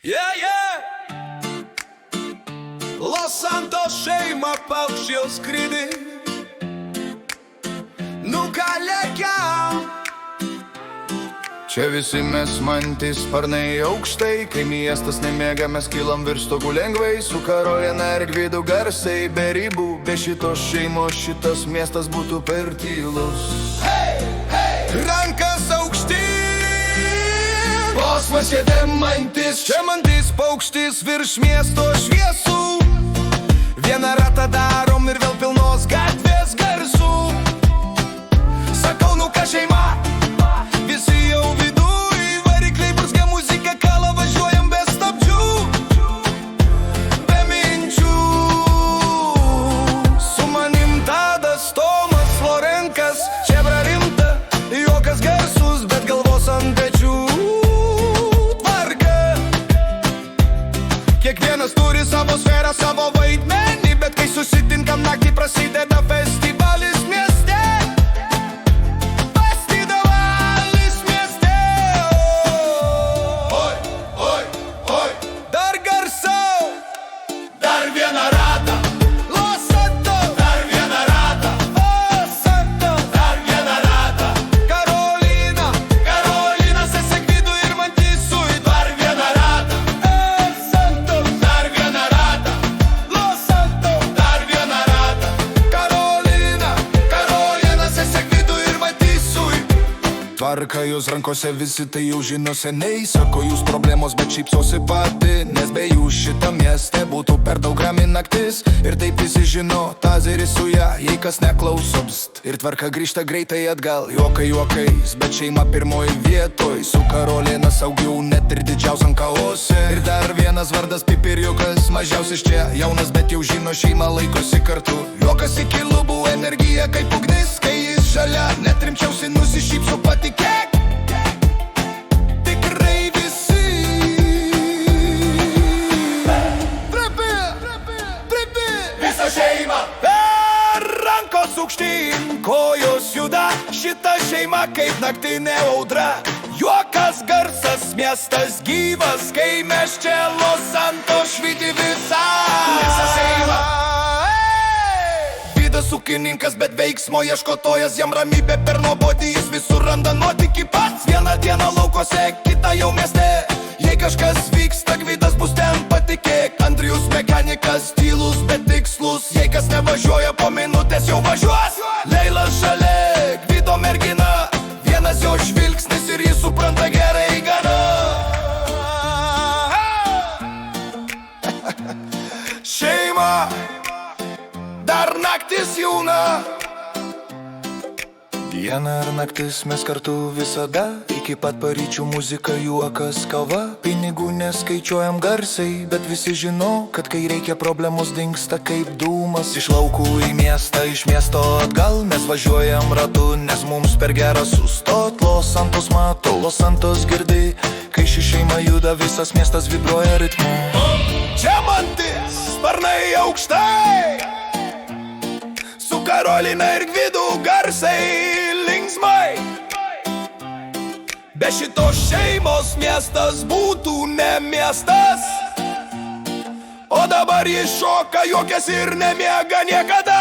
Yeah, yeah. Los Santos šeima paukščio skrydį nukalėkiam. Čia visi mes mantys sparnai aukštai, kai miestas nemiega, mes kylam virš stogų lengvai. Su Karolina ir Gvidu garsai be ribų, be šitos šeimos šitas miestas būtų per tylus. Hey, hey. Rankas aukštyn. Posmas čia demantis, čia mantis paukštis virš miesto šviesų. Vieną ratą darom ir vėl pilnos gatvės garsų. Sakau, nu ką šeima, visi jau viduj, varikliai burzgia muzika, kala važiuojam be stabdžių, be minčių. Su manim Tadas, Tomas, Florenkas, Čebra rimta, juokas garsus, bet galvos ant pečių tvarka. Kiekvienas turi savo sferą, savo vaidmenį, bet kai susitinkam naktį prasideda festivalis mieste. Festivalis mieste. Oi, oi, oi. Dar garsiau. Dar vieną ratą. Los Santos. Dar vieną ratą. Los Santos. Dar vieną ratą. Karolina. Karolina, sesė Gvidu ir Mantisui. Dar vieną ratą. Los Santos. Dar vieną ratą. Los Santos. Dar vieną ratą. Karolina. Karolina, sesė Gvidu ir Mantisui. Tvarka jūs rankose, visi tai jau žino seniai. Sako jūs problemos, bet šypsosi pati, nes be jų šitą miestę būtų per daug rami naktis. Ir taip visi žino, tazeris su ją, jei kas neklauso bst. Ir tvarka grįžta greitai atgal, juokai juokais, bet šeima pirmoji vietoj. Su Karolina saugiau net ir didžiausiam chaose. Ir dar vienas vardas Pipiriukas, mažiausias čia, jaunas, bet jau žino šeima laikosi kartu. Juokas iki lubų, energija kaip ugnis, kai jis šalia, net rimčiausi nusišypso, patikėk. Tikrai visi. Trepi. Visa šeima. Per rankos aukštyn, kojos juda, šita šeima kaip naktinė audra. Juokas, garsas, miestas gyvas, kai mes čia Los Santos švyti visa šeima. Vydas ūkininkas, bet veiksmo ieškotojas, jam ramybė per nuobodį, jis visur randa nuotykį pats. Vieną dieną laukose, kitą jau mieste. Jei kažkas vyksta, Gvidas bus ten, patikėk. Andrius mechanikas, tylus, bet tikslus. Jei kas nevažiuoja, po minutės jau važiuos. Leila šalia, Gvido mergina, vienas jo žvilgsnis ir jis supranta gerai gana. Šeima, dar naktis jauna. Diena ar naktis mes kartu visada, iki pat paryčių muzika, juokas, kalba. Pinigų neskaičiuojam garsiai, bet visi žino, kad kai reikia problemos dingsta kaip dūmas. Iš laukų į miestą, iš miesto atgal mes važiuojam ratu, nes mums per gera sustot. Los Santos mato, Los Santos girdi, kai ši šeima juda, visas miestas vibruoja ritmu. Čia mantis, sparnai aukštai, su Karolina ir Gvidu garsai linksmai. Be šitos šeimos miestas būtų ne miestas. O dabar jis šoka, juokiasi ir nemiega niekada.